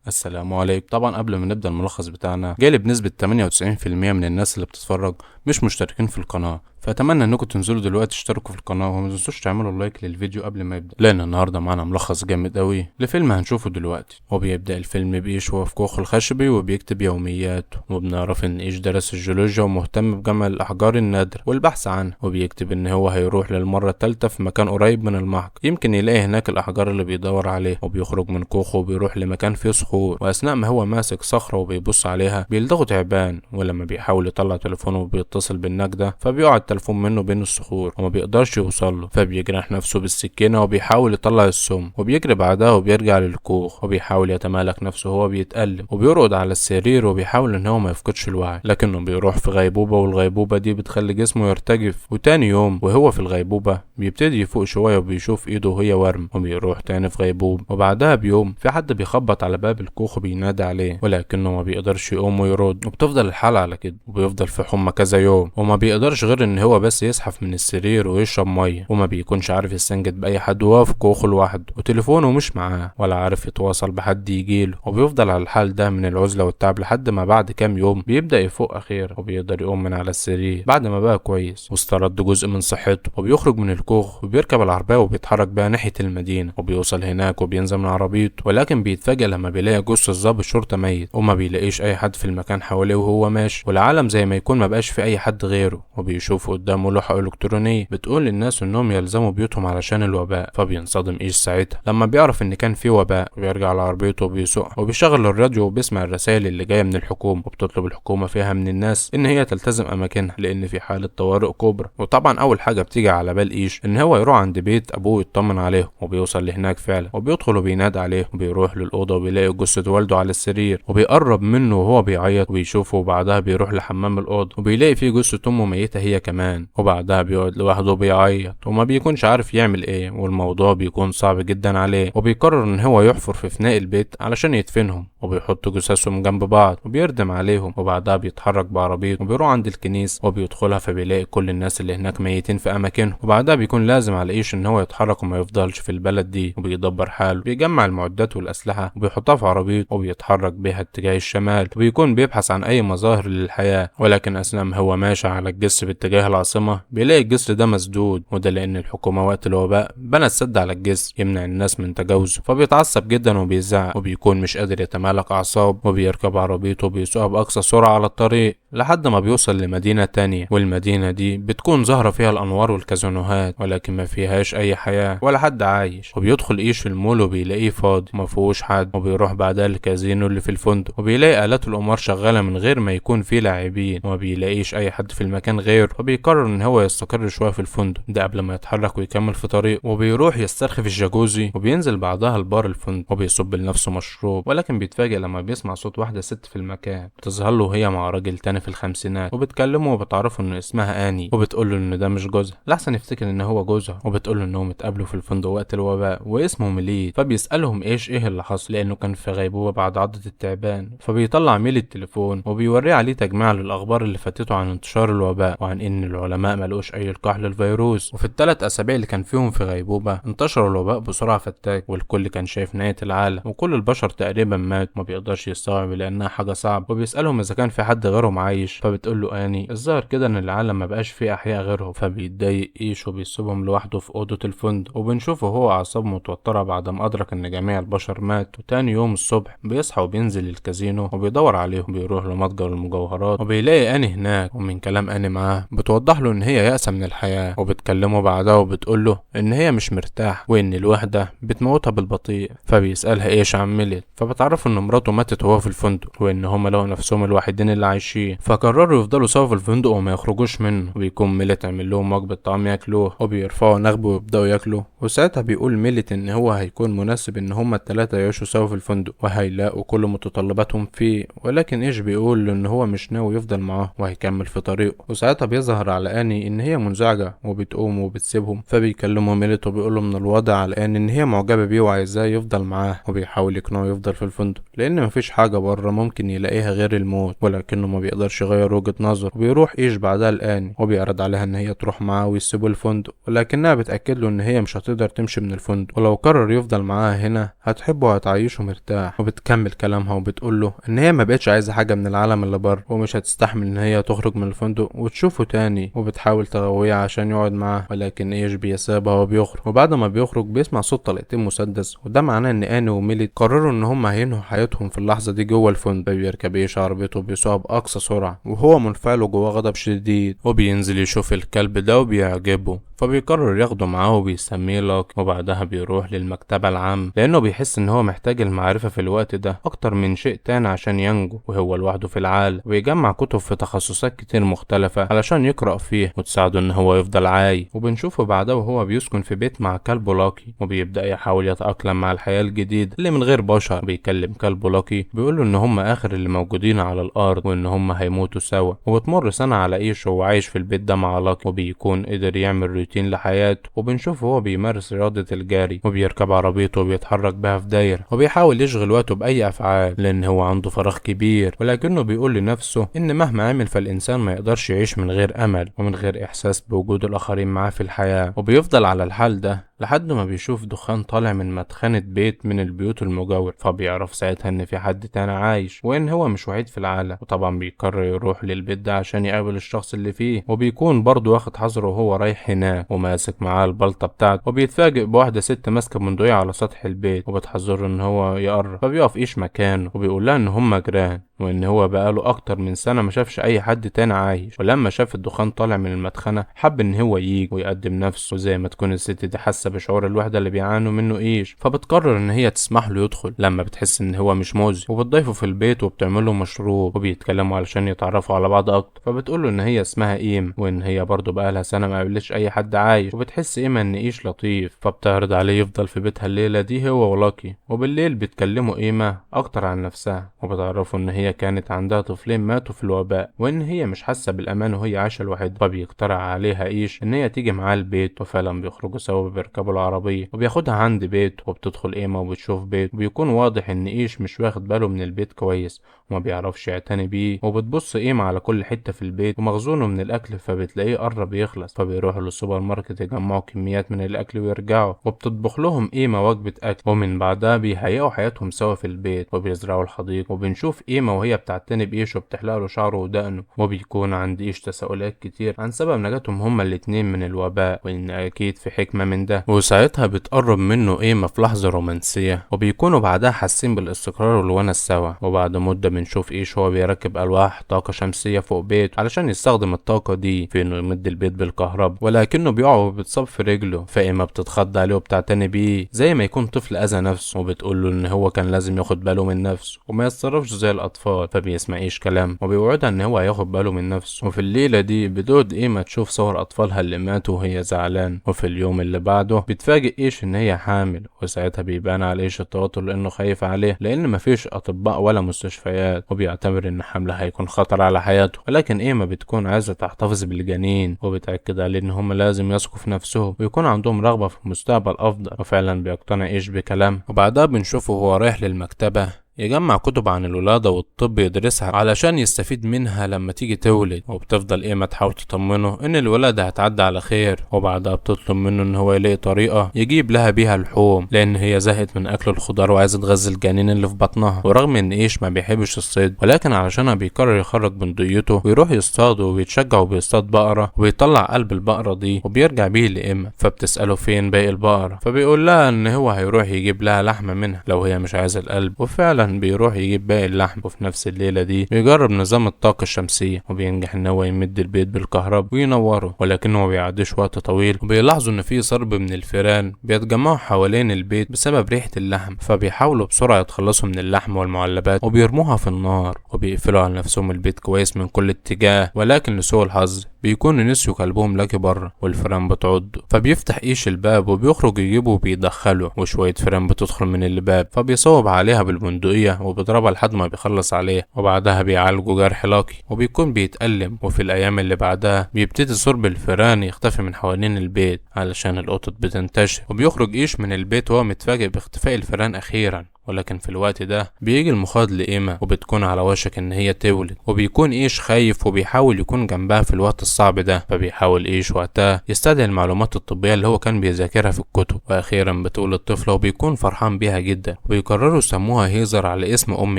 السلام عليكم. طبعا قبل ما نبدأ الملخص بتاعنا، جالي بنسبة 98% من الناس اللي بتتفرج مش مشتركين في القناة، فأتمنى انكم تنزلوا دلوقتي تشتركوا في القناة وما تنسوش تعملوا لايك للفيديو قبل ما يبدأ، لأن النهاردة معانا ملخص جامد قوي لفيلم هنشوفه دلوقتي. وبيبدأ الفيلم بإيش وهو في كوخ الخشبي وبيكتب يومياته، وبنعرف ان إيش درس الجيولوجيا ومهتم بجمع الأحجار النادرة والبحث عنها، وبيكتب ان هو هيروح للمرة التالتة في مكان قريب من المحق يمكن يلاقي هناك الأحجار اللي بيدور عليها. وبيخرج من كوخه وبيروح لمكان فيه صخور، وأثناء ما هو ماسك صخرة وبيبص عليها بيلدغه تعبان، ولما بيحاول يطلع تليفونه وبيتصل بالنجدة فبيقع التليفون منه بين الصخور وما بيقدرش يوصله، فبيجرح نفسه بالسكينة وبيحاول يطلع السم، وبيجري بعدها وبيرجع للكوخ وبيحاول يتمالك نفسه وهو بيتألم وبيرقد على السرير وبيحاول ان هو ما يفقدش الوعي، لكنه بيروح في غيبوبة، والغيبوبة دي بتخلي جسمه يرتجف. وتاني يوم وهو في الغيبوبة بيبتدي يفوق شوية وبيشوف ايده وهي ورم، وبيروح تاني في غيبوبة. وبعدها بيوم في حد بيخبط على باب الكوخ وبينادي عليه، ولكنه ما بيقدرش يقوم ويرد، وبتفضل الحالة على كده وبيفضل في حمى كذا يوم، وما بيقدرش غير ان هو بس يزحف من السرير ويشرب ميه، وما بيكونش عارف يستنجد باي حد وهو في كوخه لوحده، وتليفونه مش معاه ولا عارف يتواصل بحد يجيله، وبيفضل على الحال ده من العزلة والتعب لحد ما بعد كام يوم بيبدأ يفوق اخيرا، وبيقدر يقوم من على السرير بعد ما بقى كويس واسترد جزء من صحته، وبيخرج من الكوخ وبيركب العربية وبيتحرك بيها ناحية المدينة، وبيوصل هناك وبينزل من عربيته، ولكن بيتفاجئ لما بيلاقي جثة ضابط شرطة ميت، وما بيلاقيش اي حد في المكان حواليه وهو ماشي، والعالم زي ما يكون ما بقاش في اي حد غيره. وبيشوف قدامه لوحة الكترونية بتقول للناس انهم يلزموا بيوتهم علشان الوباء، فبينصدم ايش ساعتها لما بيعرف ان كان في وباء، وبيرجع لعربيته وبيسوقها وبيشغل الراديو وبيسمع الرسائل اللي جايه من الحكومه، وبتطلب الحكومه فيها من الناس ان هي تلتزم اماكنها لان في حاله طوارئ كبرى. وطبعا اول حاجه بتيجي على بال ايش ان هو يروح عند بيت ابوه يطمن عليه، وبيوصل لهناك فعلا وبيدخل وبينادي عليه، وبيروح للاوضه وبيلاقي جثه والده على السرير، وبيقرب منه وهو بيعيط وبيشوفه، وبعدها بيروح لحمام الاوضه وبيلاقي فيه جثه امه ميته هي كمان، وبعدها بيقعد لوحده وبيعيط وما بيكونش عارف يعمل ايه، والموضوع بيكون صعب جدا عليه، وبيقرر ان هو يحفر في فناء البيت علشان يدفنهم، وبيحط جثثهم جنب بعض وبيردم عليهم، وبعدها بيتحرك بعربيته وبيروح عند الكنيسة وبيدخلها، فبيلاقي كل الناس اللي هناك ميتين في اماكنهم، وبعدها بيكون لازم على ايش ان هو يتحرك وما يفضلش في البلد دي، وبيدبر حاله، بيجمع المعدات والاسلحة وبيحطها في عربيته وبيتحرك بيها اتجاه الشمال، وبيكون بيبحث عن اي مظاهر للحياة، ولكن اثناء ما هو ماشي على الجسر باتجاه العاصمة بيلاقي الجسر ده مسدود، وده لان الحكومة وقت الوباء بنت سد على الجسر يمنع الناس من تجاوزه، فبيتعصب جدا وبيزعق وبيكون مش قادر يتمالك اعصابه، وبيركب عربيته وبيسوقها باقصى سرعة على الطريق لحد ما بيوصل لمدينة تانية، والمدينة دي بتكون ظاهرة فيها الانوار والكازينوهات، ولكن ما فيهاش اي حياة ولا حد عايش. وبيدخل ايش في المول وبيلاقيه فاضي وما فيهوش حد، وبيروح بعدها للكازينو اللي في الفندق وبيلاقي آلات القمار شغالة من غير ما يكون فيه لاعبين، وما بيلاقيش اي حد في المكان غيره، فبيقرر ان هو يستقر شوية في الفندق ده قبل ما يتحرك ويكمل في طريقه، وبيروح يسترخي في الجاكوزي، وبينزل بعدها البار الفندق وبيصب لنفسه مشروب، ولكن بيتفاجئ لما بيسمع صوت واحدة ست في المكان بتظهر له وهي مع راجل تاني في الخمسينات، وبتكلمه وبتعرفه ان اسمها اني، وبتقول له ان ده مش جوزها لحسن يفتكر ان هو جوزها، وبتقول له انهم اتقابلوا في الفندق وقت الوباء واسمه ميليت، فبيسألهم ايه اللي حصل لانه كان في غيبوبة بعد عضة التعبان، فبيطلع ميلي التليفون وبيوريه عليه تجميع للاخبار اللي فاتته عن انتشار الوباء وعن ان العلماء ملقوش اي لقاح للفيروس، وفي الثلاث اسابيع اللي كان فيهم في غيبوبة انتشر الوباء بسرعة فتاك، والكل كان شايف نهاية العالم وكل البشر تقريبا مات، ما بيقدرش يستوعب لانها حاجة صعبة، وبيسألهم اذا كان في حد غيرهم عايش، فبتقول له اني الظاهر كده ان العالم ما بقاش فيه احياء غيرهم، فبيتضايق ايش وبيسيبهم لوحده في اوضة الفندق، وبنشوفه هو اعصابه متوترة بعد ما ادرك ان جميع البشر مات. وتاني يوم الصبح بيصحى وبينزل الكازينو وبيدور عليهم، بيروح لمتجر المجوهرات وبيلاقي اني هناك، ومن كلام اني معاه بتوضح له ان هي يأسة من الحياة، وبتكلمه بعدها وبتقول له ان هي مش مرتاح وان الوحدة بتموتها بالبطيء، فبيسألها ايش عملت، فبتعرف ان مراته ماتت وهو في الفندق، وان هما لقوا نفسهم الوحيدين اللي عايشين، فقرروا يفضلوا سوا في الفندق وما يخرجوش منه، وبيكون ميلت عمل لهم وجبة طعام ياكلوه وبيرفعوا نخبه ويبدأوا ياكلوا، وساعتها بيقول ميلت ان هو هيكون مناسب ان هما التلاتة يعيشوا سوا في الفندق وهيلاقوا كل متطلباتهم فيه، ولكن ايش بيقول له ان هو مش ناوي يفضل معاه وهيكمل في طريقه، وساعتها بيظهر على اني ان هي منزعجة وبتقوم وبتسيبهم، فبيكلموا ميلت وبيقول له من الوضع على ان هي معجبة بيه وعايزاه يفضل معاه، وبيحاول يقنعه يفضل في الفندق لان مفيش حاجة بره ممكن يلاقيها غير الموت، ولكنه ما بيقدرش يغير وجهة نظر، وبيروح ايش بعدها الان وبيعرض عليها ان هي تروح معاه ويسيبوا الفندق، ولكنها بتأكد له ان هي مش هتقدر تمشي من الفندق، ولو قرر يفضل معاها هنا هتحبه وهتعيشه مرتاح. مرتاح. وبتكمل كلامها وبتقول له ان هي ما بقتش عايزه حاجه من العالم اللي بره، ومش هتستحمل ان هي تخرج من الفندق وتشوفه تاني. وبتحاول تغويه عشان يقعد معاه، ولكن ايش بيسيبها وبيخرج. وبعد ما بيخرج بيسمع صوت طلقتين مسدس، وده معناه ان اني وميلي قرروا ان هم هينهوا حياتهم في اللحظه دي جوه الفندق. بيركب ايش عربيته وبيسوقها باقصى سرعه، وهو منفعل وجواه غضب شديد. وبينزل يشوف الكلب ده وبيعجبه، فبيقرر ياخده معاه وبيسميه لاكي. وبعدها بيروح للمكتبة العام لأنه بيحس إن هو محتاج المعرفة في الوقت ده أكتر من شيء تاني عشان ينجو وهو لوحده في العالم. وبيجمع كتب في تخصصات كتير مختلفة علشان يقرأ فيه وتساعده إن هو يفضل عايش. وبنشوفه بعدها وهو بيسكن في بيت مع كلبه لاكي، وبيبدأ يحاول يتأقلم مع الحياة الجديدة اللي من غير بشر. بيكلم كلبه لاكي بيقوله إن هم آخر اللي موجودين على الأرض وإن هم هيموتوا سوا. وبتمر سنة على إيش وهو عايش في البيت ده مع لاكي، وبيكون قدر يعمل روتين لحياته. وبنشوفه هو بيمارس رياضة الجري، وبيركب عربيته وبيتحرك بها في دايرة، وبيحاول يشغل وقته بأي أفعال لأن هو عنده فراغ كبير. ولكنه بيقول لنفسه إن مهما عمل فالإنسان ما يقدرش يعيش من غير أمل ومن غير إحساس بوجود الآخرين معاه في الحياة. وبيفضل على الحال ده لحد ما بيشوف دخان طالع من مدخنة بيت من البيوت المجاور، فبيعرف ساعتها ان في حد تاني عايش وان هو مش وحيد في العالم. وطبعا بيقرر يروح للبيت ده عشان يقابل الشخص اللي فيه، وبيكون برضه واخد حذره وهو رايح هناك وماسك معاه البلطة بتاعته. وبيتفاجئ بواحدة ست ماسكة بندقية على سطح البيت وبتحذره ان هو يقرب، فبيقف ايش مكانه وبيقول لها ان هما جيران وان هو بقاله اكتر من سنة ما شافش اي حد تاني عايش. ولما شاف الدخان طالع من المدخنة حب ان هو يجي ويقدم نفسه، وزي ما تكون الست دي حاسة بشعور الوحدة اللي بيعانوا منه ايش، فبتقرر ان هي تسمح له يدخل لما بتحس ان هو مش مؤذي. وبتضيفه في البيت وبتعمل له مشروب وبيتكلموا علشان يتعرفوا على بعض اكتر. فبتقول له ان هي اسمها ايم وان هي برضه بقالها سنة ما قابلتش اي حد عايش. وبتحس ايما ان ايش لطيف، فبتعرض عليه يفضل في بيتها الليلة دي هو ولاكي. وبالليل بيتكلموا ايما اكتر عن نفسها، وبتعرفوا ان هي كانت عندها طفلين ماتوا في الوباء وان هي مش حاسه بالامان وهي عايشه لوحدها. فبيقترح عليها ايش ان هي تيجي معاه البيت، وفعلا بيخرجوا سوا بيركبوا العربيه وبياخدها عند بيت. وبتدخل ايما وبتشوف بيت، وبيكون واضح ان ايش مش واخد باله من البيت كويس وما بيعرفش يعتني بيه. وبتبص ايما على كل حته في البيت ومخزونه من الاكل، فبتلاقيه قرب يخلص. فبيروحوا للسوبر ماركت يجمعوا كميات من الاكل ويرجعوا، وبتطبخ لهم ايما وجبه اكل. ومن بعدها بيهيئوا حياتهم سوا في البيت وبيزرعوا الحديقه. وبنشوف ايما وهي بتعتني بايش وبتحلق له شعره ودقنه. وبيكون عند ايش تساؤلات كتير عن سبب نجاتهم هما الاتنين من الوباء، وان اكيد في حكمه من ده. وساعتها بتقرب منه ايما في لحظه رومانسيه، وبيكونوا بعدها حاسين بالاستقرار والونس سوا. وبعد مده بنشوف ايش هو بيركب الواح طاقه شمسيه فوق بيت علشان يستخدم الطاقه دي في انه يمد البيت بالكهرباء، ولكنه بيقع وبيتصاب في رجله. فايما بتتخض عليه وبتعتني بيه زي ما يكون طفل اذى نفسه، وبتقول له ان هو كان لازم ياخد باله من نفسه وما يتصرفش زي الاطفال. فبيسمع ايش كلام وبيوعدها ان هو هياخد باله من نفسه. وفي الليله دي بتقعد ايما تشوف صور اطفالها اللي ماتوا وهي زعلان. وفي اليوم اللي بعده بتفاجئ ايش ان هي حامل، وساعتها بيبان على ايش التوتر لانه خايف عليه لان مفيش اطباء ولا مستشفيات، وبيعتبر ان حملها هيكون خطر على حياته. ولكن ايما بتكون عايزه تحتفظ بالجنين، وبتاكد عليه ان هم لازم يثقوا في نفسهم ويكون عندهم رغبه في مستقبل افضل. وفعلا بيقتنع ايش بكلام. وبعدها بنشوفه وهو رايح للمكتبه يجمع كتب عن الولادة والطب يدرسها علشان يستفيد منها لما تيجي تولد. وبتفضل ايما تحاول تطمنه ان الولادة هتعدي على خير. وبعدها بتطلب منه ان هو يلاقي طريقة يجيب لها بيها لحوم لان هي زهقت من اكل الخضار وعايزة تغذي الجنين اللي في بطنها. ورغم ان ايش ما بيحبش الصيد، ولكن علشانها بيقرر يخرج بندقيته ويروح يصطاد، وبيتشجع وبيصطاد بقرة وبيطلع قلب البقرة دي وبيرجع بيه لإيما. فبتسأله فين باقي البقرة، فبيقول لها ان هو هيروح يجيب لها لحمة منها لو هي مش عايزة القلب. وفعلا بيروح يجيب باقي اللحم. وفي نفس الليلة دي بيجرب نظام الطاقة الشمسية وبينجح ان هو يمد البيت بالكهرباء وينوره، ولكنه ما بيعديش وقت طويل وبيلاحظوا ان في سرب من الفيران بيتجمعوا حوالين البيت بسبب ريحة اللحم. فبيحاولوا بسرعة يتخلصوا من اللحم والمعلبات وبيرموها في النار، وبيقفلوا على نفسهم البيت كويس من كل اتجاه. ولكن لسوء الحظ بيكونوا نسيوا كلبهم لاكي بره والفيران بتعضه. فبيفتح ايش الباب وبيخرج يجيبه وبيدخله، وشوية فيران بتدخل من الباب فبيصوب عليها بالبندقية وبيضربها لحد ما بيخلص عليها. وبعدها بيعالجوا جرح لاكي وبيكون بيتألم. وفي الايام اللي بعدها بيبتدي سرب الفيران يختفي من حوالين البيت علشان القطط بتنتشر. وبيخرج ايش من البيت وهو متفاجئ باختفاء الفيران اخيرا. ولكن في الوقت ده بيجي المخاض لإيما وبتكون على وشك ان هي تولد، وبيكون ايش خايف وبيحاول يكون جنبها في الوقت الصعب ده. فبيحاول ايش وقتها يستدعي المعلومات الطبية اللي هو كان بيذاكرها في الكتب، واخيرا بتولد طفلة وبيكون فرحان بيها جدا، وبيقرروا يسموها هيزر على اسم ام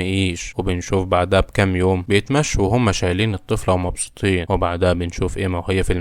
ايش. وبنشوف بعدها بكام يوم بيتمشوا وهم شايلين الطفلة ومبسوطين، وبعدها بنشوف ايما وهي في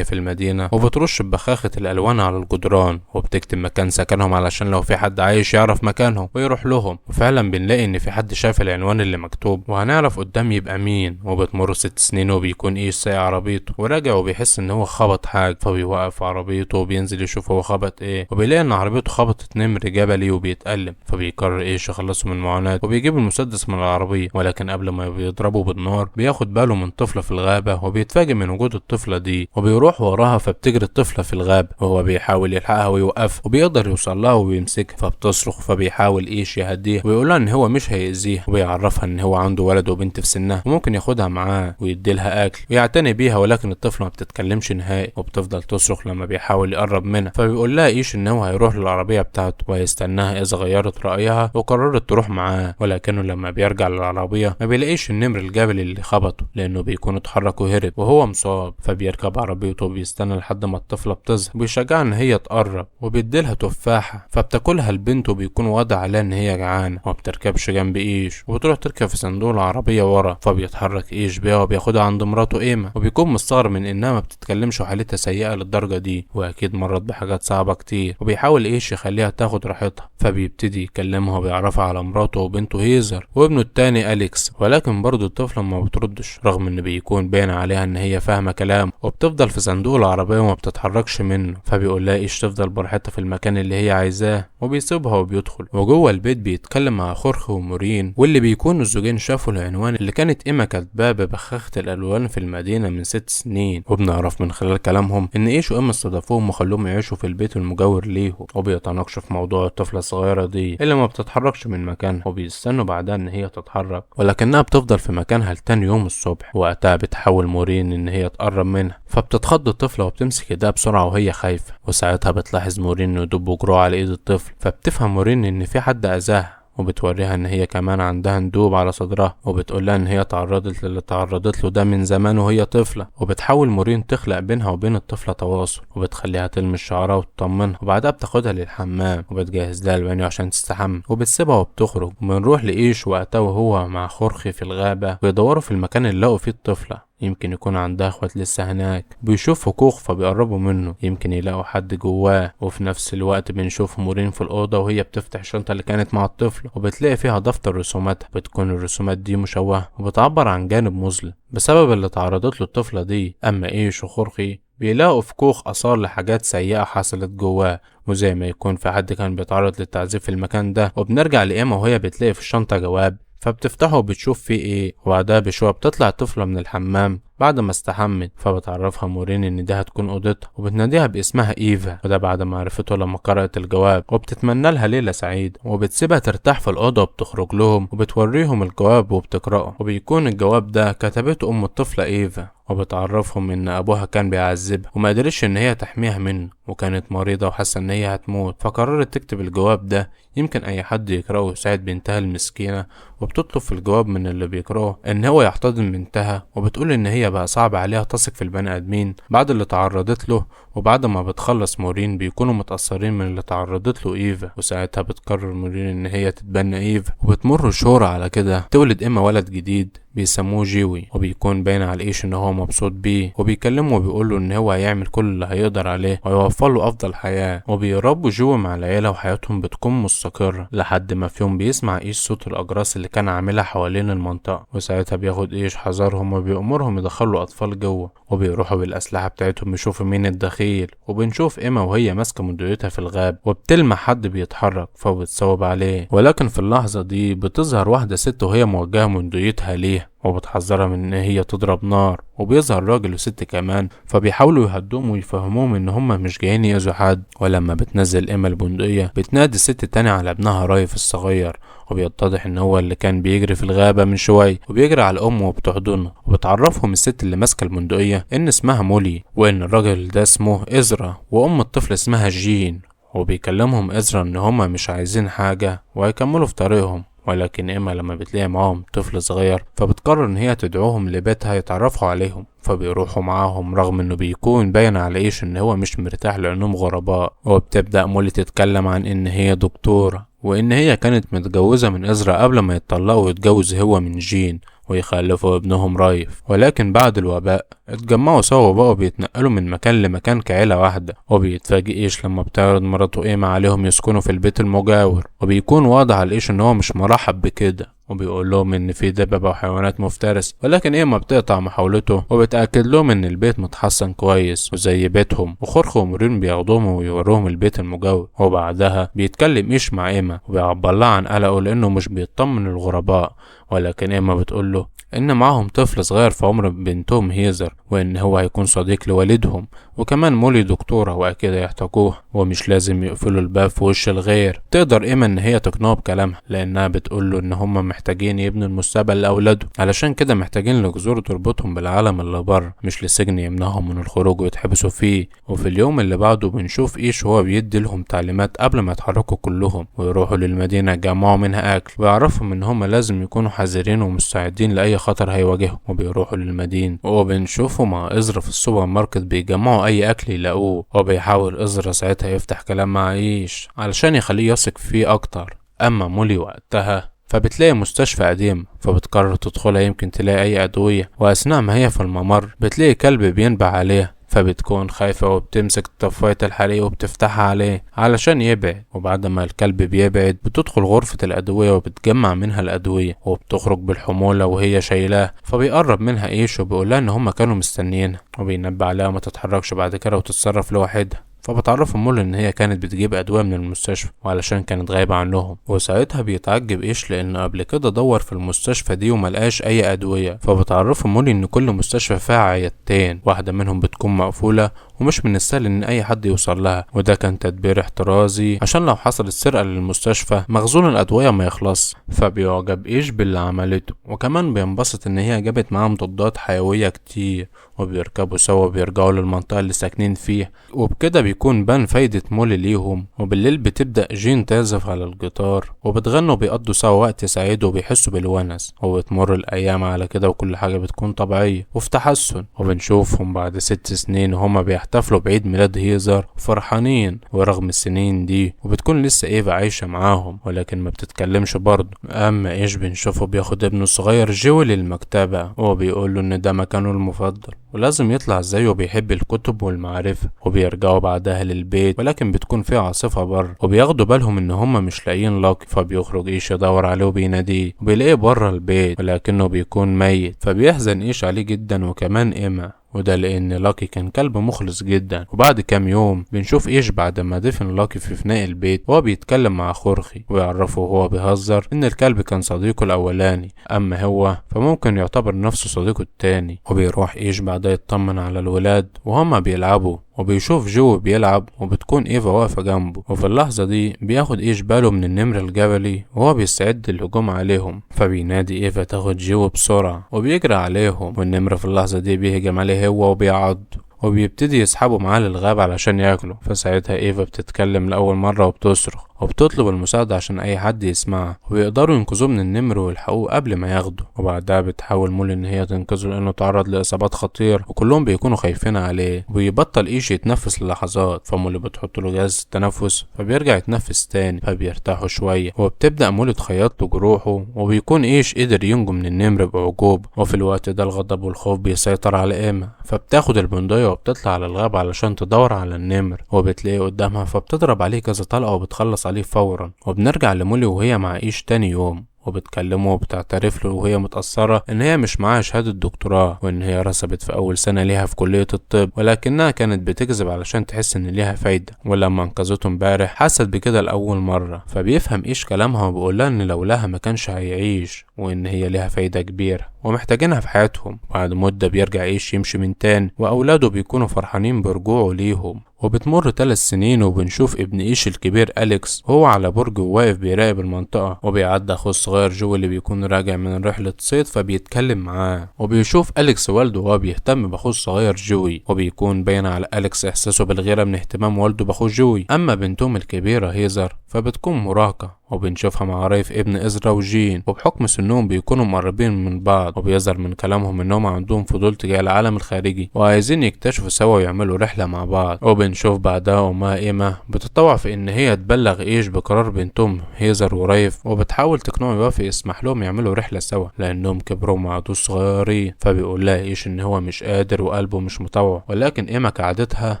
المدينة وبترش ببخاخة الالوان على الجدران، وبتكتب مكان سكنهم علشان لو في حد عايش يعرف مكانهم ويروح لهم. وفعلا بنلاقي ان في حد شاف العنوان اللي مكتوب، وهنعرف قدام يبقى مين. وبتمر 6 سنين وبيكون ايش سايق عربيته وراجع، وبيحس ان هو خبط حاجة، فبيوقف عربيته وبينزل يشوف هو خبط ايه، وبيلاقي ان عربيته خبطت نمر جبلي وبيتألم. فبيقرر ايش يخلصه من المعاناة وبيجيب المسدس من العربية، ولكن قبل ما بيضربه بالنار بياخد باله من طفلة في الغابة، وبيتفاجئ من وجود الطفلة دي وبيروح وراها. فبتجري الطفلة في الغابة وهو بيحاول يلحقها ويوقفها، وبيقدر يوصل لها وبيمسكها. فبتصرخ، فبيحاول ايش يهديها ويقولها ان هو مش هيأذيها، وبيعرفها ان هو عنده ولد وبنت في سنها وممكن ياخدها معاه ويديلها اكل ويعتني بيها. ولكن الطفلة ما بتتكلمش نهائي وبتفضل تصرخ لما بيحاول يقرب منها. فبيقول لها ايش ان هو هيروح للعربية بتاعته وهيستناها اذا غيرت رأيها وقررت تروح معاه. ولكنه لما بيرجع للعربية ما بيلاقيش النمر الجبلي اللي خبطه، لانه بيكون اتحرك وهرب وهو مصاب. فبيركب عربيته وبيستنى لحد ما الطفلة بتظهر، وبيشجعها ان هي تقرب وبيديلها تفاحة. فبتاكلها البنت وبيكون واضح عليها ان هي جعانة، وما بتركبش جنب ايش وبتروح تركب في صندوق العربية ورا. فبيتحرك ايش بيها وبياخدها عند مراته ايما، وبيكون مستغرب من انها ما بتتكلمش وحالتها سيئة للدرجة دي، واكيد مرت بحاجات صعبة كتير. وبيحاول ايش يخليها تاخد راحتها، فبيبتدي يكلمها وبيعرفها على مراته وبنته هيزر وابنه التاني أليكس. ولكن برضه الطفلة ما بتردش رغم ان بيكون باين عليها ان هي فاهمة كلام، وبتفضل في صندوق العربية وما بتتحركش منه. فبيقول لها ايش تفضل براحتها في المكان اللي هي عايزاه، وبيسيبها وبيدخل. وجوه البيت بيتكلم مع خورخي ومورين، واللي بيكونوا الزوجين شافوا العنوان اللي كانت ايما كاتباه ببخاخة الالوان في المدينة من 6 سنين. وبنعرف من خلال كلامهم ان ايش وايما استضافوهم وخلوهم يعيشوا في البيت المجاور ليهم، وبيتناقشوا في موضوع الطفلة الصغيرة دي اللي ما بتتحركش من مكانها، وبيستنوا بعدها ان هي تتحرك ولكنها بتفضل في مكانها لتاني يوم الصبح. وقتها بتحاول مورين ان هي تقرب منها، فبتتخض الطفلة وبتمسك ايدها بسرعة وهي خايفة. وساعتها بتلاحظ مورين انه يدب جروح على ايد الطفل، فبتفهم مورين ان في حد اذاها، وبتوريها ان هي كمان عندها ندوب على صدرها، وبتقولها ان هي تعرضت للي تعرضت له ده من زمان وهي طفلة. وبتحاول مورين تخلق بينها وبين الطفلة تواصل، وبتخليها تلمس شعرها وتطمنها، وبعدها بتاخدها للحمام وبتجهز لها البانيو عشان تستحمى، وبتسيبها وبتخرج. وبنروح لإيش وقتها وهو مع خورخي في الغابة ويدوروا في المكان اللي لقوا فيه الطفلة. يمكن يكون عندها اخوات لسه هناك. بيشوفوا كوخ فبيقربوا منه، يمكن يلاقوا حد جواه. وفي نفس الوقت بنشوف مورين في الأوضة وهي بتفتح الشنطة اللي كانت مع الطفل، وبتلاقي فيها دفتر رسوماتها. بتكون الرسومات دي مشوهة وبتعبر عن جانب مظلم بسبب اللي تعرضت له الطفلة دي. أما إيش وخورخي بيلاقوا في كوخ آثار لحاجات سيئة حصلت جواه، وزي ما يكون في حد كان بيتعرض للتعذيب في المكان ده. وبنرجع لإيما وهي بتلاقي في الشنطة جواب، فبتفتحه وبتشوف فيه ايه. وبعدها بشوية بتطلع الطفلة من الحمام بعد ما استحمت، فبتعرفها مورين ان دي هتكون اوضتها، وبتناديها باسمها ايفا، وده بعد ما عرفته لما قرأت الجواب. وبتتمنى لها ليلة سعيدة، وبتسيبها ترتاح في الأوضة وبتخرج لهم وبتوريهم الجواب وبتقرأه. وبيكون الجواب ده كتبته أم الطفلة ايفا، وبتعرفهم ان ابوها كان بيعذبها وما قدرش ان هي تحميها منه، وكانت مريضة وحاسة ان هي هتموت. فقررت تكتب الجواب ده يمكن اي حد يقرأه ويساعد بنتها المسكينة. وبتطلب في الجواب من اللي بيقرأه ان هو يحتضن بنتها، وبتقول ان هي بقى صعب عليها تثق في البني ادمين بعد اللي تعرضت له. وبعد ما بتخلص مورين بيكونوا متأثرين من اللي تعرضت له ايفا، وساعتها بتقرر مورين ان هي تتبنى ايفا. وبتمر شهور على كده تولد اما ولد جديد بيسموه جيوي، وبيكون باين على ايش ان هو مبسوط بيه، وبيكلمه وبيقول له ان هو هيعمل كل اللي هيقدر عليه ويوفر له افضل حياه. وبيربوا جيوي مع العيله وحياتهم بتكون مستقره، لحد ما في يوم بيسمع ايش صوت الاجراس اللي كان عاملها حوالين المنطقه. وساعتها بياخد ايش حذرهم وبيأمرهم يدخلوا اطفال جوه، وبيروحوا بالاسلحه بتاعتهم يشوفوا مين الدخيل. وبنشوف ايما وهي ماسكه منديتها في الغاب وبتلمح حد بيتحرك فبتصوب عليه. ولكن في اللحظه دي بتظهر واحده ست وهي موجهه منديتها ليه وبتحذرها من ان هي تضرب نار. وبيظهر راجل وست كمان فبيحاولوا يهدوهم ويفهموهم ان هم مش جايين يأذوا حد. ولما بتنزل ايما البندقية بتنادي الست التانية على ابنها رايف الصغير، وبيتضح ان هو اللي كان بيجري في الغابة من شوية وبيجري على امه وبتحضنه. وبتعرفهم الست اللي ماسكة البندقية ان اسمها مولي، وان الراجل ده اسمه إزرا، وام الطفل اسمها جين. وبيكلمهم إزرا إن هما مش عايزين حاجة وهيكملوا في طريقهم. ولكن إيما لما بتلاقي معاهم طفل صغير فبتقرر إن هي تدعوهم لبيتها يتعرفوا عليهم، فبيروحوا معاهم رغم إنه بيكون باين على إيش إن هو مش مرتاح لأنهم غرباء. وبتبدأ مولي تتكلم عن إن هي دكتورة وإن هي كانت متجوزة من إزرا قبل ما يتطلقوا ويتجوز هو من جين ويخلفوا ابنهم رايف. ولكن بعد الوباء اتجمعوا سوا وبقوا بيتنقلوا من مكان لمكان كعيلة واحدة. وبيتفاجئ إيش لما بتعرض مراته إيما عليهم يسكنوا في البيت المجاور، وبيكون واضح على إيش إن هو مش مرحب بكده، وبيقول لهم ان في دببة وحيوانات مفترسة. ولكن ايما بتقطع محاولته وبتأكد لهم ان البيت متحسن كويس وزي بيتهم، وخورخي ومورين بياخدوهم ويوروهم البيت المجاور. وبعدها بيتكلم ايش مع ايما وبيعبر لها عن قلقه لانه مش بيطمن الغرباء. ولكن ايما بتقول له ان معاهم طفل صغير في عمر بنتهم هيزر وان هو هيكون صديق لوالدهم، وكمان مولي دكتورة واكيد هيحتاجوه ومش لازم يقفلوا الباب في وش الغير. تقدر ايما ان هي تقنعه بكلامها لانها بتقول له ان هم محتاجين يبنوا المستقبل لاولاده، علشان كده محتاجين لجذور تربطهم بالعالم اللي بره مش لسجن يمنعهم من الخروج ويتحبسوا فيه. وفي اليوم اللي بعده بنشوف ايش هو بيدي لهم تعليمات قبل ما يتحركوا كلهم ويروحوا للمدينة يجمعوا منها اكل، ويعرفهم ان هم لازم يكونوا حذرين ومستعدين لاي خطر هيواجههم. وبيروحوا للمدينة وبنشوفوا مع إزرا في السوبر ماركت بيجمعوا اي اكل يلاقوه، وبيحاول إزرا ساعتها يفتح كلام مع ايش علشان يخليه يثق فيه اكتر. اما مولي وقتها فبتلاقي مستشفى قديم فبتقرر تدخلها يمكن تلاقي اي ادوية، واثناء ما هي في الممر بتلاقي كلب بينبح عليها فبتكون خايفة وبتمسك طفاية الحريق وبتفتحها عليه علشان يبعد. وبعد ما الكلب بيبعد بتدخل غرفة الأدوية وبتجمع منها الأدوية وبتخرج بالحمولة وهي شايلاه. فبيقرب منها ايش وبيقولها ان هما كانوا مستنيينها وبينبه عليها ما تتحركش بعد كده وتتصرف لوحدها. فبتعرف مولي ان هي كانت بتجيب ادوية من المستشفى وعلشان كانت غايبة عنهم. وساعتها بيتعجب ايش لان قبل كده دور في المستشفى دي وملقاش اي ادوية. فبتعرف مولي ان كل مستشفى فيها عيادتين، واحدة منهم بتكون مقفولة ومش من السهل ان اي حد يوصل لها، وده كان تدبير احترازي عشان لو حصلت سرقة للمستشفى مخزون الادوية ما يخلص. فبيعجب ايش باللي عملته وكمان بينبسط ان هي جابت معاها مضادات حيوية كتير، وبيركبوا سوا وبيرجعوا للمنطقة اللي ساكنين فيها. وبكده بيكون بان فايدة مولي ليهم. وبالليل بتبدأ جين تعزف على الجيتار وبتغنوا وبيقضوا سوا وقت سعيد وبيحسوا بالونس. وبتمر الأيام على كده وكل حاجة بتكون طبيعية وفي تحسن. وبنشوفهم بعد 6 سنين وهما بيحتفلوا بعيد ميلاد هيزر فرحانين ورغم السنين دي. وبتكون لسه ايفا عايشة معاهم ولكن ما بتتكلمش برضه. اما ايش بنشوفه بياخد ابنه الصغير جوي للمكتبة وبيقول له ان ده مكانه المفضل ولازم يطلع زيه وبيحب الكتب والمعرفة. وبيرجعوا بعدها للبيت ولكن بتكون في عاصفة بره وبياخدوا بالهم ان هما مش لاقيين لاكي. فبيخرج ايش يدور عليه وبيناديه وبيلاقيه بره البيت ولكنه بيكون ميت. فبيحزن ايش عليه جدا وكمان ايما، وده لان لاكي كان كلب مخلص جدا. وبعد كام يوم بنشوف ايش بعد ما دفن لاكي في فناء البيت وهو بيتكلم مع خورخي ويعرفه وهو بيهزر ان الكلب كان صديقه الاولاني، اما هو فممكن يعتبر نفسه صديقه التاني. وبيروح ايش بعدها يطمن على الولاد وهما بيلعبوا وبيشوف جو بيلعب وبتكون ايفا واقفة جنبه. وفي اللحظة دي بياخد ايش باله من النمر الجبلي وهو بيستعد للهجوم عليهم. فبينادي ايفا تاخد جو بسرعة وبيجري عليهم، والنمر في اللحظة دي بيهجم عليه هو وبيعض وبيبتدي يسحبوا معاه للغابة علشان ياكله. فساعتها ايفا بتتكلم لأول مرة وبتصرخ وبتطلب المساعدة عشان اي حد يسمعها ويقدروا ينقذوه من النمر ويلحقوه قبل ما ياخده. وبعدها بتحاول مولي ان هي تنقذه لانه تعرض لاصابات خطير وكلهم بيكونوا خايفين عليه. وبيبطل ايش يتنفس للحظات فمولي بتحط له جهاز التنفس فبيرجع يتنفس تاني فبيرتاحوا شوية. وبتبدأ مولي تخيط له جروحه وبيكون ايش قدر ينجو من النمر بعجوبة. وفي الوقت ده الغضب والخوف بيسيطر على ايما فبتاخد البندقية وبتطلع على الغابة علشان تدور على النمر وبتلاقيه قدامها فبتضرب عليه كذا طلقة وبتخلص عليه فورا. وبنرجع لمولي وهي مع ايش تاني يوم وبتكلمه وبتعترف له وهي متأثرة ان هي مش معاها شهادة دكتوراه وان هي رسبت في اول سنة ليها في كلية الطب ولكنها كانت بتكذب علشان تحس ان ليها فايدة. ولما انقذته امبارح حست بكده لأول مرة فبيفهم ايش كلامها وبيقولها ان لولاها ما كانش هيعيش وان هي ليها فايدة كبيرة ومحتاجينها في حياتهم. بعد مدة بيرجع ايش يمشي من تاني واولاده بيكونوا فرحانين برجوعه ليهم وبتمر 3 سنين وبنشوف ابن ايش الكبير أليكس وهو على برج وواقف بيراقب المنطقة، وبيعدي اخوه الصغير جو اللي بيكون راجع من رحلة صيد فبيتكلم معاه، وبيشوف أليكس والده وهو بيهتم باخوه الصغير جوي، وبيكون باين على أليكس احساسه بالغيرة من اهتمام والده باخوه جوي. اما بنتهم الكبيرة هيزر فبتكون مراهقة، وبنشوفها مع ريف ابن إزرا وجين، وبحكم سنهم بيكونوا مقربين من بعض، وبيظهر من كلامهم انهم عندهم فضول تجاه العالم الخارجي وعايزين يكتشفوا سوا ويعملوا رحلة مع بعض. وبنشوف بعدها أمها إيما بتتطوع في إن هي تبلغ إيش بقرار بنتهم هيزر وريف، وبتحاول تقنعه يوافق يسمح لهم يعملوا رحلة سوا لأنهم كبروا مع عدوس صغيرين. فبيقول لها إيش إن هو مش قادر وقلبه مش مطوع، ولكن إيما كعادتها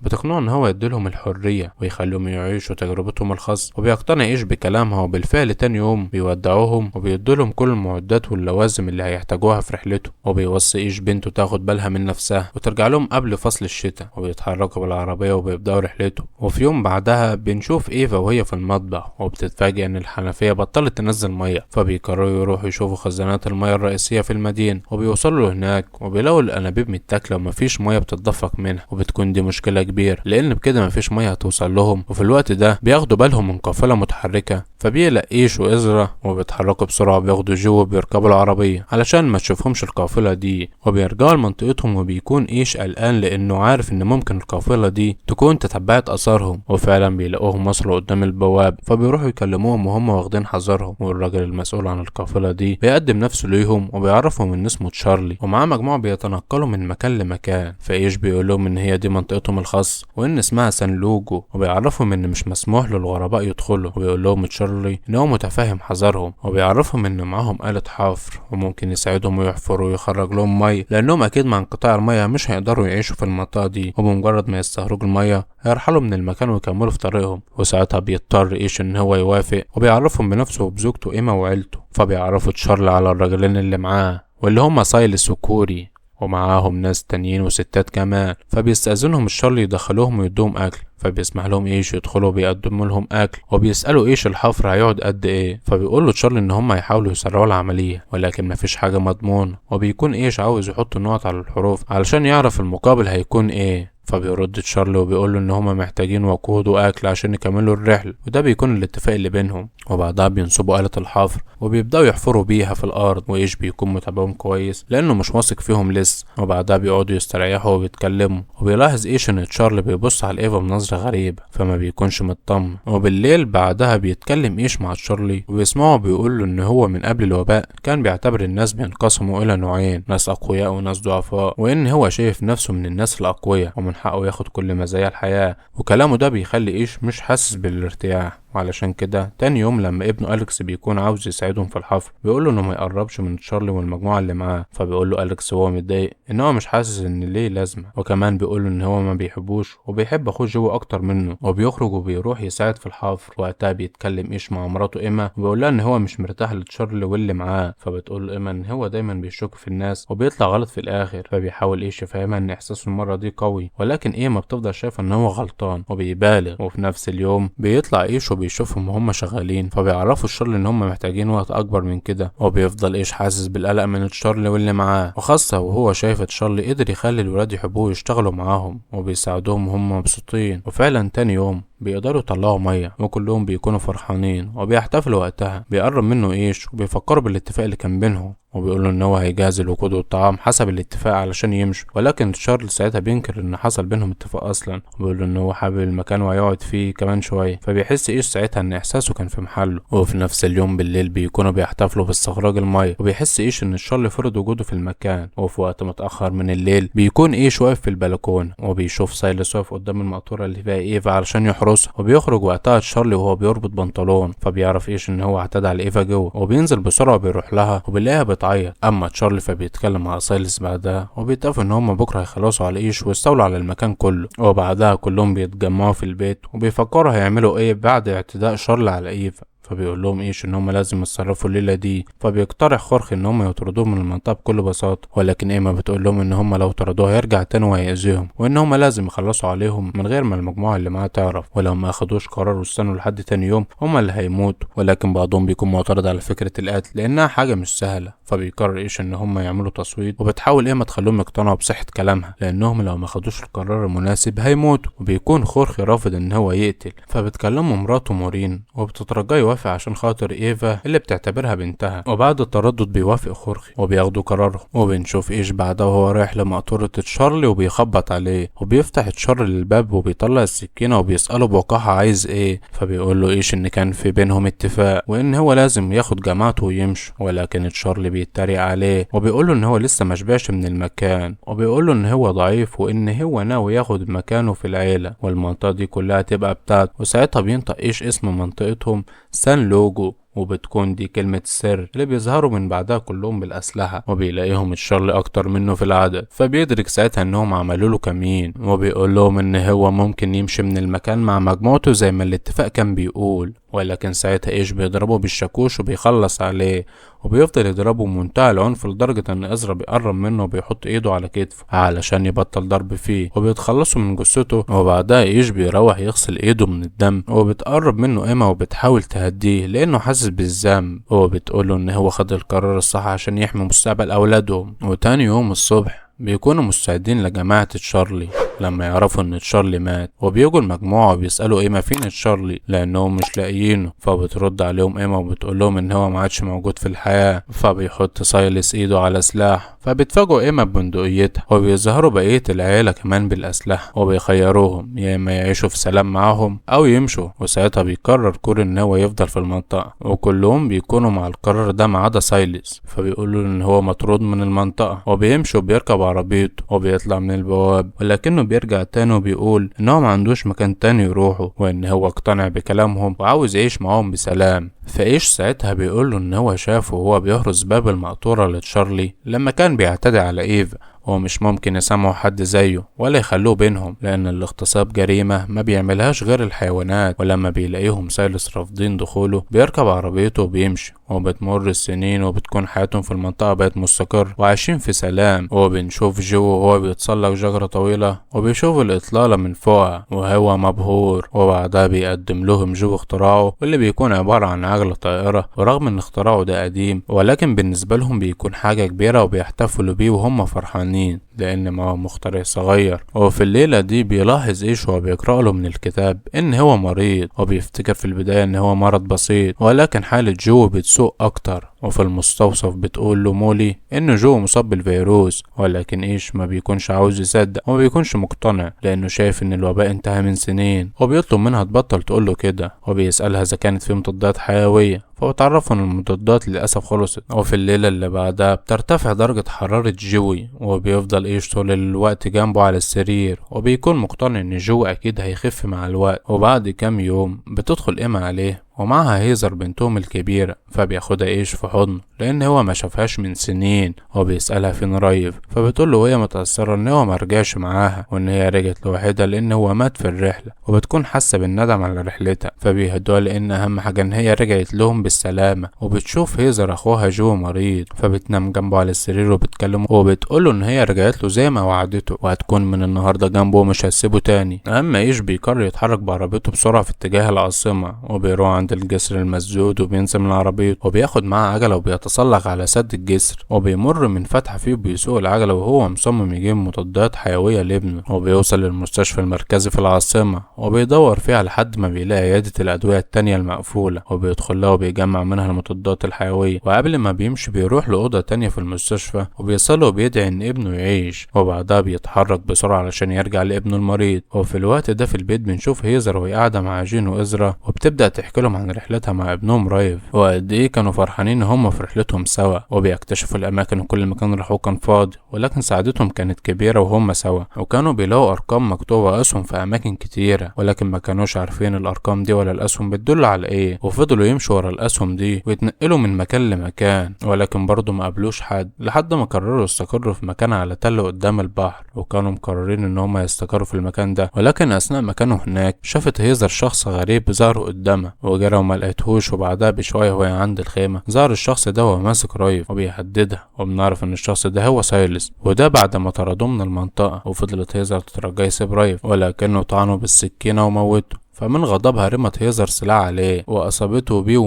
بتقنعه إن هو يديلهم الحرية ويخليهم يعيشوا تجربتهم الخاصة، وبيقتنع إيش بكلامها. وبالفعل تاني يوم بيودعوهم وبيدولهم كل المعدات واللوازم اللي هيحتاجوها في رحلته، وبيوصي إيش بنته تاخد بالها من نفسها وترجع لهم قبل فصل الشتاء، وبيتحركوا بالعربية وبيبدأوا رحلته. وفي يوم بعدها بنشوف إيفا وهي في المطبخ وبتتفاجئ إن الحنفية بطلت تنزل مية، فبيقرروا يروحوا يشوفوا خزانات المية الرئيسية في المدينة. وبيوصلوا هناك وبيلاقوا الأنابيب متاكلة ومفيش مية بتتدفق منها، وبتكون دي مشكلة كبيرة لأن بكده مفيش مية هتوصل لهم. وفي الوقت ده بياخدوا بالهم من قافلة متحركة، فبيقلق إيش وإزرا وبيتحركوا بسرعة وبياخدوا جو وبيركبوا العربية علشان ما تشوفهمش القافلة دي، وبيرجعوا لمنطقتهم. وبيكون إيش قلقان لأنه عارف إن ممكن القافلة دي تكون تتبعت أثارهم، وفعلا بيلاقوهم وصلوا قدام البواب، فبيروحوا يكلموهم وهم واخدين حذرهم. والراجل المسؤول عن القافلة دي بيقدم نفسه ليهم وبيعرفهم إن اسمه تشارلي، ومعاه مجموعة بيتنقلوا من مكان لمكان. فإيش بيقول لهم إن هي دي منطقتهم الخاصة وإن اسمها سان لوجو، وبيعرفهم إن مش مسموح للغرباء يدخلوا. وبيقول لهم تشارلي إن هو متفاهم حذرهم، وبيعرفهم إن معاهم آلة حفر وممكن يساعدهم ويحفروا ويخرج لهم مية، لأنهم أكيد مع انقطاع المية مش هيقدروا يعيشوا في المنطقة دي، وبمجرد ما يستخرجوا المية هيرحلوا من المكان ويكملوا في طريقهم. وساعتها بيضطر إيش إن هو يوافق، وبيعرفهم بنفسه وبزوجته إيما وعيلته. فبيعرفوا تشارلي على الراجلين اللي معاه واللي هم سايلس وكوري، ومعاهم ناس تانيين وستات كمان. فبيستأذنهم تشارلي يدخلوهم ويدوهم أكل، فبيسمح لهم إيش يدخلوا وبيقدموا لهم أكل، وبيسألوا إيش الحفر هيقعد قد إيه. فبيقول له تشارلي إن هم هيحاولوا يسرعوا العملية ولكن مفيش حاجة مضمونة، وبيكون إيش عاوز يحط النقط على الحروف علشان يعرف المقابل هيكون إيه. فبيرد تشارلي وبيقول له ان هما محتاجين وقود واكل عشان يكملوا الرحله، وده بيكون الاتفاق اللي بينهم. وبعدها بينصبوا آلة الحفر وبيبداوا يحفروا بيها في الارض، وايش بيكون متابعهم كويس لانه مش واثق فيهم لسه. وبعدها بيقعدوا يستريحوا وبيتكلموا، وبيلاحظ ايش ان تشارلي بيبص على ايفا بنظره غريبه فما بيكونش مطمن. وبالليل بعدها بيتكلم ايش مع تشارلي وبيسمعه بيقول له ان هو من قبل الوباء كان بيعتبر الناس بينقسموا الى نوعين، ناس اقوياء وناس ضعفاء، وان هو شايف نفسه من الناس الاقوياء ومن حقه ياخد كل مزايا الحياة. وكلامه ده بيخلي إيش مش حاسس بالارتياح، وعلشان كده تاني يوم لما ابنه أليكس بيكون عاوز يساعدهم في الحفر بيقول له انه ما يقربش من تشارلي والمجموعة اللي معاه. فبيقول له أليكس وهو متضايق ان هو مش حاسس ان ليه لازمة، وكمان بيقول له ان هو ما بيحبوش وبيحب اخوه جو اكتر منه. وبيخرج وبيروح يساعد في الحفر. وقتها بيتكلم إيش مع مراته إيما وبيقول لها ان هو مش مرتاح لتشارلي واللي معاه. فبتقول له إيما ان هو دايما بيشك في الناس وبيطلع غلط في الاخر. فبيحاول إيش يفهمها ان احساسه المرة دي قوي، ولكن إيما بتفضل شايفة ان هو غلطان وبيبالغ. وفي نفس اليوم بيطلع إيش وبيشوفهم وهم شغالين، فبيعرفوا تشارلي ان هم محتاجين وقت اكبر من كده. وبيفضل ايش حاسس بالقلق من تشارلي واللي معاه، وخاصة وهو شايف تشارلي قدر يخلي الولاد يحبوه ويشتغلوا معاهم وبيساعدوهم وهم مبسوطين. وفعلا تاني يوم بيقدروا يطلعوا ميه وكلهم بيكونوا فرحانين وبيحتفلوا. وقتها بيقرب منه ايش وبيفكروا بالاتفاق اللي كان بينهم، وبيقولوا ان هو هيجهز الوقود والطعام حسب الاتفاق علشان يمشوا. ولكن تشارلي ساعتها بينكر ان حصل بينهم اتفاق اصلا، وبيقول ان هو حابب المكان وهيقعد فيه كمان شويه. فبيحس ايش ساعتها ان احساسه كان في محله. وفي نفس اليوم بالليل بيكونوا بيحتفلوا باستخراج الميه، وبيحس ايش ان تشارلي فرض وجوده في المكان. وفي وقت متاخر من الليل بيكون ايش واقف في البلكونه وبيشوف سايلس واقف قدام المقطوره اللي فيها ايفا علشان يحرسها. وبيخرج وقتها تشارلي وهو بيربط بنطلون، فبيعرف ايش ان هو اعتدى على ايفا جوه، وبينزل بسرعه وبيروح لها وبيلاقيها بتعيط. اما تشارلي فبيتكلم مع سايلس بعدها وبيتفقوا ان هم بكره هيخلصوا على ايش ويستولوا على المكان كله. وبعدها كلهم بيتجمعوا في البيت وبيفكروا هيعملوا ايه بعد اعتداء شارلي على ايفا. فبيقول لهم ايش ان هم لازم يتصرفوا الليله دي. فبيقترح خورخي ان هم يطردوه من المنطقه بكل بساطه، ولكن ايما بتقول لهم ان هم لو طردوه هيرجع تاني وهيأذيهم، وان هم لازم يخلصوا عليهم من غير ما المجموعه اللي معاه تعرف، ولو ما اخدوش قرار واستنوا لحد تاني يوم هم اللي هيموتوا. ولكن بعضهم بيكون معترض على فكره القتل لانها حاجه مش سهله، فبيقرر ايش ان هم يعملوا تصويت، وبتحاول ايما تخليهم يقتنعوا بصحه كلامها لانهم لو ما خدوش القرار المناسب هيموتوا. وبيكون خورخي رافض ان هو يقتل، فبتكلمه مراته مورين وبتترجاه يوافق عشان خاطر ايفا اللي بتعتبرها بنتها. وبعد التردد بيوافق خورخي وبياخدوا قرارهم. وبنشوف ايش بعدها وهو رايح لمقطورة تشارلي وبيخبط عليه، وبيفتح تشارلي الباب وبيطلع السكينة وبيسأله بوقاحة عايز ايه. فبيقول له ايش ان كان في بينهم اتفاق وان هو لازم ياخد جماعته ويمشي، ولكن تشارلي بيتريق عليه وبيقول له ان هو لسه مشبعش من المكان، وبيقول له ان هو ضعيف وان هو ناوي ياخد مكانه في العيلة والمنطقة دي كلها تبقى بتاعته. وساعتها بينطق ايش اسم منطقتهم سان لوجو، وبتكون دي كلمة سر اللي بيظهروا من بعدها كلهم بالأسلحة، وبيلاقيهم تشارلي أكتر منه في العدد. فبيدرك ساعتها إنهم عملوا له كمين، وبيقول لهم إن هو ممكن يمشي من المكان مع مجموعته زي ما الاتفاق كان بيقول. ولكن ساعتها ايش بيضربه بالشاكوش وبيخلص عليه، وبيفضل يضربه بمنتهى العنف لدرجة ان ازرا بيقرب منه وبيحط ايده على كتفه علشان يبطل ضرب فيه، وبيتخلصوا من جثته. وبعدها ايش بيروح يغسل ايده من الدم، وبتقرب منه ايما وبتحاول تهديه لانه حاسس بالذنب، وبتقوله ان هو خد القرار الصح عشان يحمي مستقبل اولادهم. وتاني يوم الصبح بيكونوا مستعدين لجماعة تشارلي لما يعرفوا ان تشارلي مات، وبيجوا المجموعة وبيسألوا ايما فين تشارلي لانهم مش لاقيينه. فبترد عليهم ايما وبتقول لهم ان هو ما عادش موجود في الحياة. فبيحط سايلس ايده على سلاح، فبيتفاجئوا ايما ببندقيتها، وبيظهروا بقية العيلة كمان بالاسلحة، وبيخيروهم يا اما يعيشوا في سلام معاهم او يمشوا. وساعتها بيقرر كور ان هو يفضل في المنطقة، وكلهم بيكونوا مع القرار ده ما عدا سايلس. فبيقولوا ان هو مطرود من المنطقة، وبيمشي وبيركب عربيته وبيطلع من البواب، ولكنه بيرجع تاني وبيقول ان هو ما عندوش مكان تاني يروحه، وان هو اقتنع بكلامهم وعاوز يعيش معاهم بسلام. فايش ساعتها بيقوله ان هو شافه وهو بيهرس باب المقطورة لتشارلي لما كان بيعتدي على ايفا، هو مش ممكن يسامحوا حد زيه ولا يخلوه بينهم لان الاغتصاب جريمة ما بيعملهاش غير الحيوانات. ولما بيلاقيهم سايلس رافضين دخوله بيركب عربيته وبيمشي، وبتمر السنين وبتكون حياتهم في المنطقة بقت مستقر وعايشين في سلام. وبنشوف جو وهو بيتسلق شجرة طويلة وبيشوف الإطلالة من فوقها وهو مبهور. وبعدها بيقدم لهم جو اختراعه واللي بيكون عبارة عن عجلة طائرة، ورغم ان اختراعه ده قديم ولكن بالنسبة لهم بيكون حاجة كبيرة وبيحتفلوا بيه وهم فرحانين لان ما هو مخترع صغير. وفي الليلة دي بيلاحظ ايش وهو بيقرأ له من الكتاب ان هو مريض، وبيفتكر في البداية ان هو مرض بسيط ولكن حالة جو بتسوء اكتر. وفي المستوصف بتقول له مولي ان جو مصاب بالفيروس، ولكن ايش ما بيكونش عاوز يصدق وما بيكونش مقتنع لانه شايف ان الوباء انتهى من سنين، وبيطلب منها تبطل تقول له كده، وبيسألها اذا كانت في مضادات حيوية، فبتعرفوا ان المضادات للاسف خلصت. وفي الليله اللي بعدها بترتفع درجه حراره جوي، وبيفضل ايش طول الوقت جنبه على السرير، وبيكون مقتنع ان جو اكيد هيخف مع الوقت. وبعد كام يوم بتدخل ايما عليه ومعها هيزر بنتهم الكبيرة، فبياخدها ايش في حضنه لان هو ما شافهاش من سنين، وبيسألها فين رايف، فبتقول له وهي متأثرة ان هو مرجعش معاها وان هي رجعت لوحدها لان هو مات في الرحلة، وبتكون حاسة بالندم على رحلتها. فبيهدوها لان اهم حاجة ان هي رجعت لهم بالسلامة. وبتشوف هيزر اخوها جو مريض، فبتنام جنبه على السرير وبتكلمه وبتقول له ان هي رجعت له زي ما وعدته وهتكون من النهارده جنبه ومش هتسيبه تاني. اما ايش بيقرر يتحرك بعربيته بسرعة في اتجاه العاصمة، وبيروح عند الجسر المسدود وبينزل من عربيته وبياخد معاه عجلة وبيتسلق على سد الجسر، وبيمر من فتحة فيه وبيسوق العجلة وهو مصمم يجيب مضادات حيوية لابنه. وبيوصل للمستشفى المركزي في العاصمة وبيدور فيها لحد ما بيلاقي عيادة الأدوية التانية المقفولة، وبيدخل لها وبيجمع منها المضادات الحيوية. وقبل ما بيمشي بيروح لأوضة تانية في المستشفى وبيصلي وبيدعي إن ابنه يعيش، وبعدها بيتحرك بسرعة علشان يرجع لابنه المريض. وفي الوقت ده في البيت بنشوف هيزر وهي قاعدة مع جين وإزرا، وبتبدأ تحكي لهم عن رحلتها مع ابنهم رايف وقد ايه كانوا فرحانين ان هم في رحلتهم سوا، وبيكتشفوا الاماكن وكل مكان راحوه كان فاضي ولكن سعادتهم كانت كبيرة وهم سوا. وكانوا بيلاقوا ارقام مكتوبة واسهم في اماكن كتيرة ولكن ما كانوش عارفين الارقام دي ولا الاسهم بتدل على ايه، وفضلوا يمشوا ورا الاسهم دي ويتنقلوا من مكان لمكان ولكن برضه ما قابلوش حد لحد ما قرروا يستقروا في مكان على تل قدام البحر. وكانوا مقررين ان هم يستقروا في المكان ده، ولكن اثناء ما كانوا هناك شافت هيزر شخص غريب ظهر قدامها جرى وما لقيتهوش، وبعدها بشويه وهي عند الخيمه ظهر الشخص ده وهو ماسك رايف وبيهددها، وبنعرف ان الشخص ده هو سايلس، وده بعد ما طردوه من المنطقه. وفضلت هيزر تترجاه يسيب رايف، ولكنه طعنه بالسكينه وموته. فمن غضبها رمت هيزر سلاح عليه واصابته بيه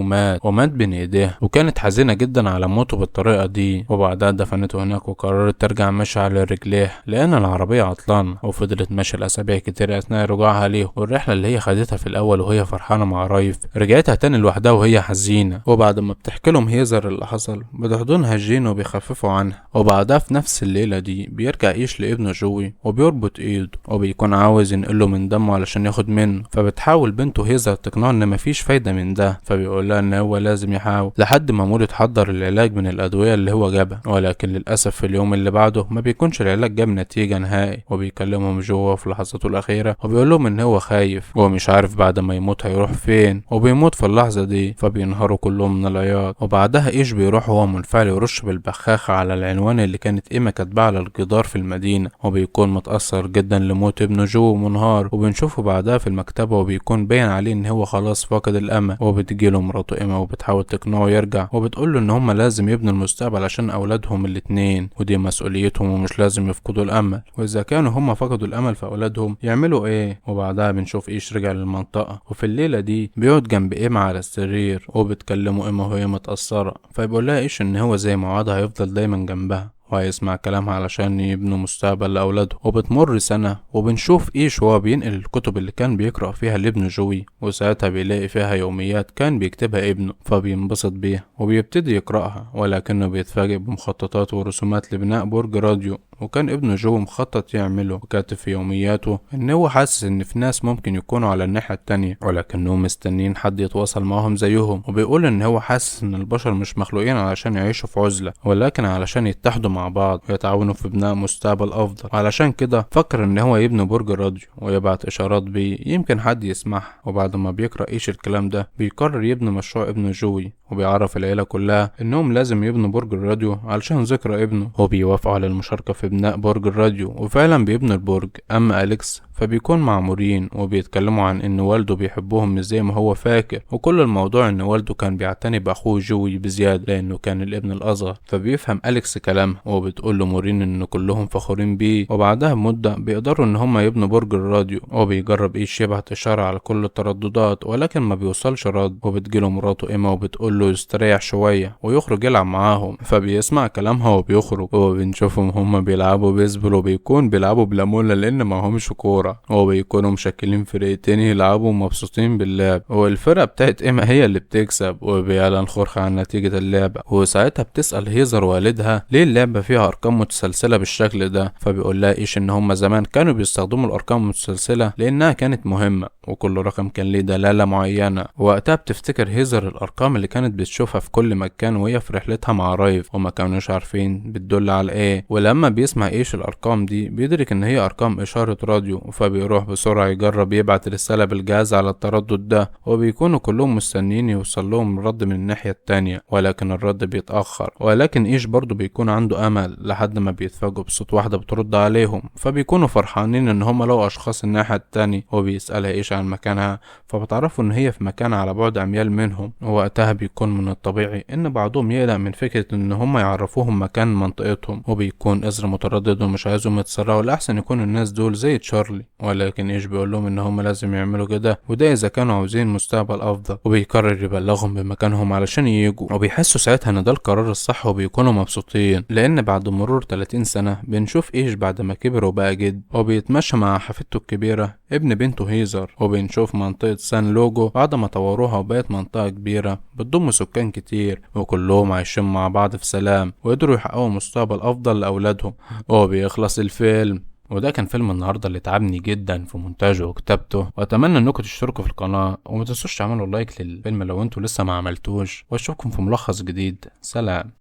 ومات بين ايديها، وكانت حزينه جدا على موته بالطريقه دي. وبعدها دفنته هناك وقررت ترجع ماشيه على رجليها لان العربيه عطلانه. وفضلت ماشيه الاسابيع كتير اثناء رجوعها ليه، والرحله اللي هي خدتها في الاول وهي فرحانه مع رايف رجعتها تاني لوحدها وهي حزينه. وبعد ما بتحكي لهم هيزر اللي حصل بتحضنها جين وبيخففوا عنها. وبعدها في نفس الليله دي بيرجع ايش لابنه جوي وبيربط ايده، وبيكون عاوز ينقله من دمه علشان ياخد منه. فبتحاول بنته هيزر تقنعه ان مفيش فايده من ده، فبيقول لها ان هو لازم يحاول لحد ما مولي تحضر العلاج من الادويه اللي هو جابها. ولكن للاسف في اليوم اللي بعده ما بيكونش العلاج جاب نتيجه نهائي. وبيكلمهم جوه في لحظاته الاخيره وبيقول لهم ان هو خايف ومش عارف بعد ما يموت هيروح فين، وبيموت في اللحظه دي. فبينهاروا كلهم من العياط. وبعدها ايش بيروح وهو منفعل يرش بالبخاخه على العنوان اللي كانت ايما كاتباه على الجدار في المدينه، وبيكون متاثر جدا لموت ابنه جو ومنهار. وبنشوفه بعدها في المكتبه وبيكون باين عليه ان هو خلاص فاقد الامل. وبتجيله مراته ايما وبتحاول تقنعه يرجع، وبتقوله ان هم لازم يبنوا المستقبل عشان اولادهم الاتنين، ودي مسؤوليتهم ومش لازم يفقدوا الامل. واذا كانوا هم فقدوا الامل في اولادهم يعملوا ايه؟ وبعدها بنشوف ايش رجع للمنطقه، وفي الليله دي بيقعد جنب ايما على السرير وبتكلمه ايما وهي متاثره. فبيقول لها ايش ان هو زي ما وعدها هيفضل دايما جنبها وهيسمع كلامها علشان يبنوا مستقبل لأولاده. وبتمر سنة وبنشوف إيش هو بينقل الكتب اللي كان بيقرأ فيها لابنه جوي، وساعتها بيلاقي فيها يوميات كان بيكتبها ابنه فبينبسط بيها وبيبتدي يقرأها. ولكنه بيتفاجئ بمخططات ورسومات لبناء برج راديو وكان ابنه جو مخطط يعمله، وكاتب في يومياته ان هو حاسس ان في ناس ممكن يكونوا على الناحية التانية ولكنهم مستنين حد يتواصل معهم زيهم. وبيقول ان هو حاسس ان البشر مش مخلوقين علشان يعيشوا في عزلة ولكن علشان يتحدوا مع بعض ويتعاونوا في بناء مستقبل افضل. علشان كده فكر ان هو يبني برج راديو ويبعت اشارات بيه يمكن حد يسمعها. وبعد ما بيقرأ ايش الكلام ده بيقرر يبني مشروع ابنه جوي، وبيعرف العيلة كلها انهم لازم يبنوا برج الراديو علشان ذكرى ابنه، وبيوافقوا على المشاركة في بناء برج الراديو. وفعلا بيبنوا البرج. اما أليكس فبيكون معمورين وبيتكلموا عن ان والده بيحبهم مش زي ما هو فاكر، وكل الموضوع ان والده كان بيعتني باخوه جوي بزيادة لانه كان الابن الاصغر. فبيفهم أليكس كلامها وبتقول له مورين ان كلهم فخورين بيه. وبعدها بمدة بيقدروا ان هم يبنوا برج الراديو، وبيجرب ايش يبعت اشارة على كل الترددات ولكن ما بيوصلش رد. وبتجيله مراته ايما وبتقول له يستريح شوية ويخرج يلعب معاهم، فبيسمع كلامها وبيخرج. وبنشوفهم هم بيلعبوا بيسبول وبيكون بيلعبوا بلامولا لان ما همش كورة، وبيكونوا مشكلين فرقتين يلعبوا مبسوطين باللعب، والفرقة بتاعت ايما هي اللي بتكسب. وبيعلن خورخ عن نتيجة اللعبة، وساعتها بتسأل هيزر والدها ليه اللعبة فيها ارقام متسلسلة بالشكل ده. فبيقول لها ايش ان هم زمان كانوا بيستخدموا الارقام المتسلسلة لانها كانت مهمة وكل رقم كان ليه دلالة معينة. وقتها بتفتكر هيزر الارقام اللي كانت بتشوفها في كل مكان وهي في رحلتها مع رايف وما كانوش عارفين بتدل على ايه. ولما بيسمع ايش الارقام دي بيدرك ان هي ارقام اشارة راديو، فبيروح بسرعة يجرب يبعت رسالة بالجهاز على التردد ده. وبيكونوا كلهم مستنيين يوصل لهم الرد من الناحية التانية ولكن الرد بيتأخر. ولكن ايش برضو بيكون عنده امل لحد ما بيتفاجئوا بصوت واحدة بترد عليهم، فبيكونوا فرحانين ان هم لقوا اشخاص الناحية التانية. وبيسألها ايش عن مكانها فبتعرفوا ان هي في مكان على بعد اميال منهم. ووقتها بيكون من الطبيعي ان بعضهم يقلق من فكرة ان هم يعرفوهم مكان منطقتهم، وبيكون ازر متردد ومش عايزهم يتسرعوا لاحسن يكون الناس دول زي تشارلي. ولكن ايش بيقول لهم ان هم لازم يعملوا كده وده اذا كانوا عاوزين مستقبل افضل، وبيقرر يبلغهم بمكانهم علشان ييجوا. وبيحسوا ساعتها ان ده القرار الصح وبيكونوا مبسوطين لان بعد مرور 30 سنة بنشوف ايش بعد ما كبر وبقى جد وبيتمشى مع حفيدته الكبيرة ابن بنته هيزر. وبنشوف منطقة سان لوجو بعد ما طوروها وبقت منطقة كبيرة بتضم سكان كتير وكلهم عايشين مع بعض في سلام وقدروا يحققوا مستقبل افضل لاولادهم. وبيخلص الفيلم. وده كان فيلم النهارده اللي تعبني جدا في مونتاجه وكتابته، واتمنى انكم تشتركوا في القناه وما تنسوش تعملوا لايك للفيلم لو انتوا لسه ما عملتوش، واشوفكم في ملخص جديد. سلام.